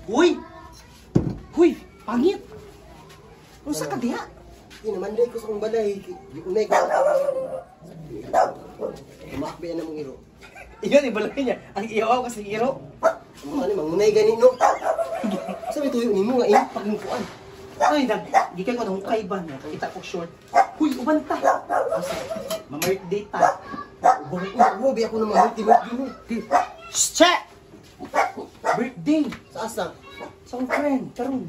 Huy! Huy! Pangit! Usa ka diha? Hindi naman day ko sa kong balay. Unay ko. Kumakbi na mong iro. Iyon, ibalay niya. Ang iyaw kasi iro. Ano, mangunay gani no? Sabi tuyo ni mo nga paglukuan. Ay, di kayo ko kay ba niya. Kita ko short. Huy, uban ta. Ma-birthday ta. Ubi ako ng mga birthday mo. Shh! Che! Birthday! Sa asa? Sa akong friend, karon.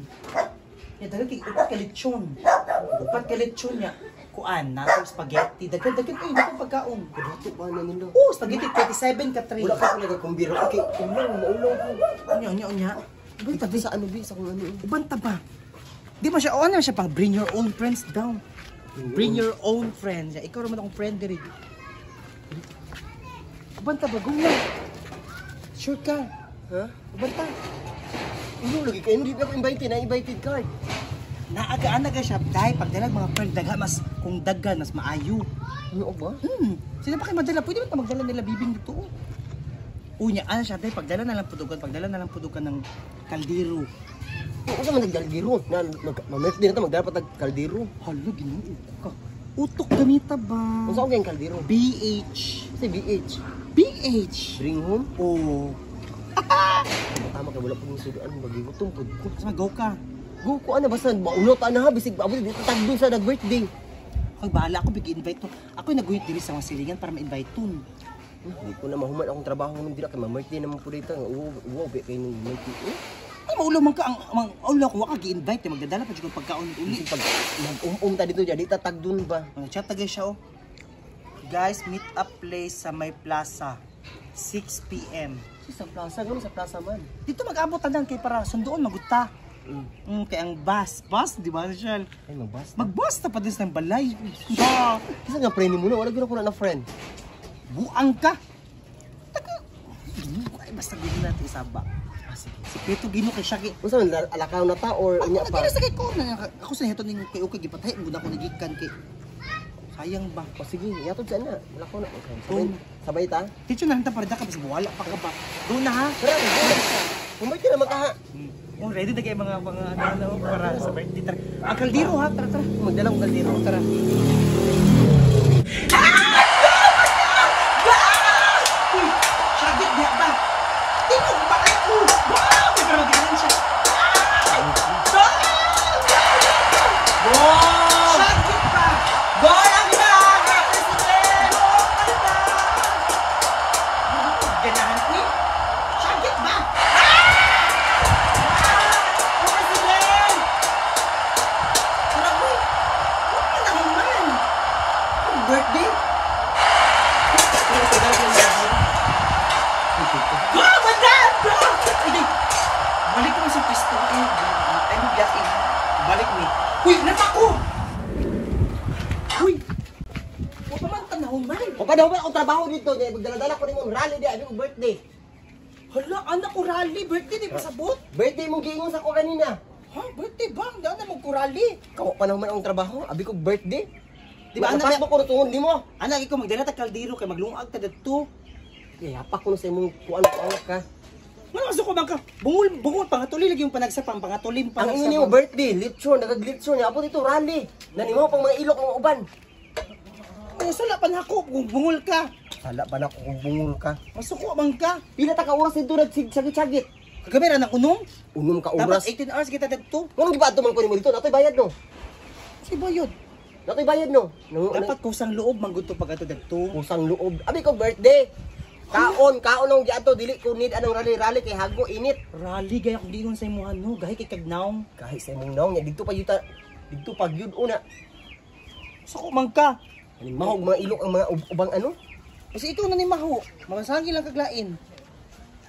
Ya, upat ka lechon. Upat ka lechon niya. Kuan, natong spaghetti. Dagan-dagan, ay, naku pagkaon. Kudato pa na nila. Oo, spaghetti, 27 ka 3. Wala ka talaga kumbiro. Okay, maulaw ko. Unya. Uban tabi sa ano, bi? Sa kung ano. Uban ta ba? Di ba siya, ano siya pang bring your own friends down. Bring your own friends. Ikaw naman akong friend diri. Uban ta ba? Gumya. Sure ka. Ha? Uban ta. Ano lagi kayo? Hindi ako invited card. Naagaan na ka siya. Dahil pagdalag mga friend, daga mas, kung dagan, mas maayo. Ano ba? Sino pa kayo madala? Pwede ba magdala nila bibing dito? Unya, ano siya? Dahil pagdala na lang pudukan ng kaldero. Ano sa man nagdalgiro? Mamit din ito, magdala pa kaldero. Hala, ginoo ka. Utok ganita ba? Ano sa akong kaldero? BH. Kasi BH. BH. Bring home? Oo. Tama ka, wala pong suduan. Magigutong po. Kasi mag-go ka. Go ko ano, basta maunot na ha. Bisig pa, dito tagdo sa nag-birthday. Ay, bahala ako, big-invite to. Ako'y nag-uwit diri sa mga silingan para ma-invite to. Hindi ko na mahuman akong trabaho nung dira kay ma-birthday naman po dito. Uwaw, kayo nung birthday. Ay, maulo man ka, ang ulo ko, waka gi-invite, magdadala pa dyan pagkaon uli. Pag ta dito dyan, di tatagdun ba? Chat tagay siya, oh. Guys, meet up place sa may plaza. 6 p.m. Sa plaza, gano'n sa plaza man. Dito mag-abot tanan kay para sundoon maguta. Kaya ang bus, di ba, Michelle? Ay, mag-bus. Mag-bus na pa din sa balay. Kasi nga friend mo na, wala gano'n ko na friend. Buang ka. Ay, basta gino natin isaba. Si Peto gino kay Shaki. Kung saan, alakaw na ta or inya pa? Ako sa ko na ako sa heto ning kay okay gipatay mo na ko nagikan kay. Sayang ba? O sige, yatod saan na. Alakaw na. Sabay ta? Teacher na hanta para ka basta wala pa ka ba. Doon na ha. Tara, kumay ka na makaha. Oh, ready na kayo mga ano para sa birthday. Tara. Ang kaldero ha, tara. Magdala kong kaldero. Tara. Shagit diya ba? Tingog ba ako? Wow! May parang ganyan siya. Wow! Shagit ba? Goal ang mga president! Ganahan ko eh. Shagit ba? President! Parang ko eh. Huwag na naman. Birthday? Go! Madam! Go! Ay, balik mo sa pisto. Ay, biyakin. Balik mo. Uy, natako! Uy! Huwag pa man tanahon man. O pa daw ba akong trabaho dito? Magdala-dala ko rin mong rally di, ano birthday. Hala, anak ko rally. Birthday, di ba sabot? Birthday mong giingon sa ko kanina. Ha? Birthday ba? Hindi na mag-kurali. Kawa pa naman akong trabaho, abi ko birthday. Di ba, Napas anak? mo ko tungod di mo. Anak, ikaw magdala ta kaldero kay maglungag ta dito. Yapak ko na sa imong kuan ka. Ano gusto ko bang ka? Bungol, pangatuli lagi yung panagsapang, pangatulim, Ang ingin mo birthday, lechon, nagag-lechon niya. Apo dito rally. Nanimaw pang mga ilok ng uban. Ay, sala pa na ako, bungol ka. Sala pa na ko kung bungol ka. Masuko man ka. Pila ta ka oras dito nagsagit-sagit. Kagabira ng unom. Unom ka Dapat oras. 18 hours kita dito. Anong giba man ko nimo dito? Natoy bayad no. Si Boyod. Natoy bayad no. Dapat kusang loob mangguto pag ato dito. Kusang loob. Abi ko birthday. Kaon ng giato dili ko need anong rally kay hago init. Rally gaya kung diingon sa imo ano, gahi kay kagnaw. Kahit sa imong naong dito pa yuta. Dito pag yun una. Suko man ka. Ani mahog mga ilok ang mga ubang ano. Kasi ikaw na ni maho. Magasagi lang kaglain.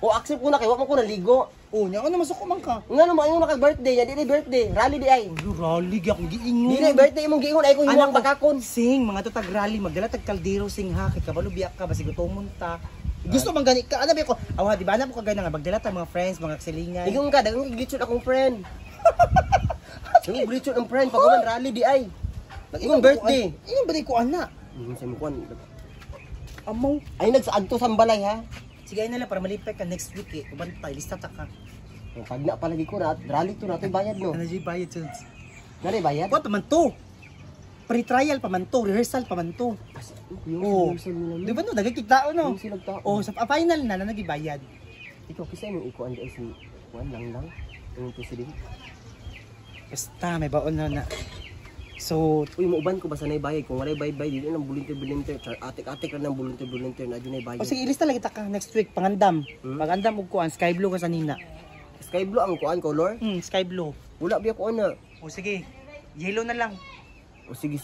O accept ko na kay wa man ko naligo. Oh, nya ano masuko man ka. Ngano mo ayong birthday ya dili birthday, rally di ay. Rally gaya kung giingon. Dili birthday imong giingon ay ko himong bakakon. Sing, mga tutag rally, magdala tag kaldero sing ha, kay kabalo biyak ka, basi gutomon ta. Gusto man gani ka, ano ba ko? Awa, di ba na po kagaya nga, magdala ta mga friends, mga kasilingay. Ingon ka, dagang glitchon akong friend. Dagang glitchon ang friend, pag man rally di ay. Ingon birthday. Ingon ba di ko ana? Ingon sa mukuan. Amaw. Ay nagsaadto sa balay ha. Sige na lang para malipay ka next week eh. Ubantay, lista ta ka. Pag na palagi ko na, rally to natin bayad no. Ano yung bayad, Chons? Nari bayad? What pa man to? Pre-trial pa man to, rehearsal pa man to. Oo. Di ba no, nagkikitao no? Yung silag tao. Oh, sa final na nagibayad. Ikaw, kasi yung ikuan dahil si Juan lang. Yung president. Basta, may baon na. So, Uy, mauban ko ba sa bayad? Kung wala bayad, dito ng volunteer. Atik na ng volunteer na dyan ay bayad. o sige, ilista lang kita ka next week, pangandam. Pangandam og kuan, sky blue ka sa nina. Sky blue ang kuan color? Sky blue. Wala biya kuan na. O sige, yellow na lang. O sige.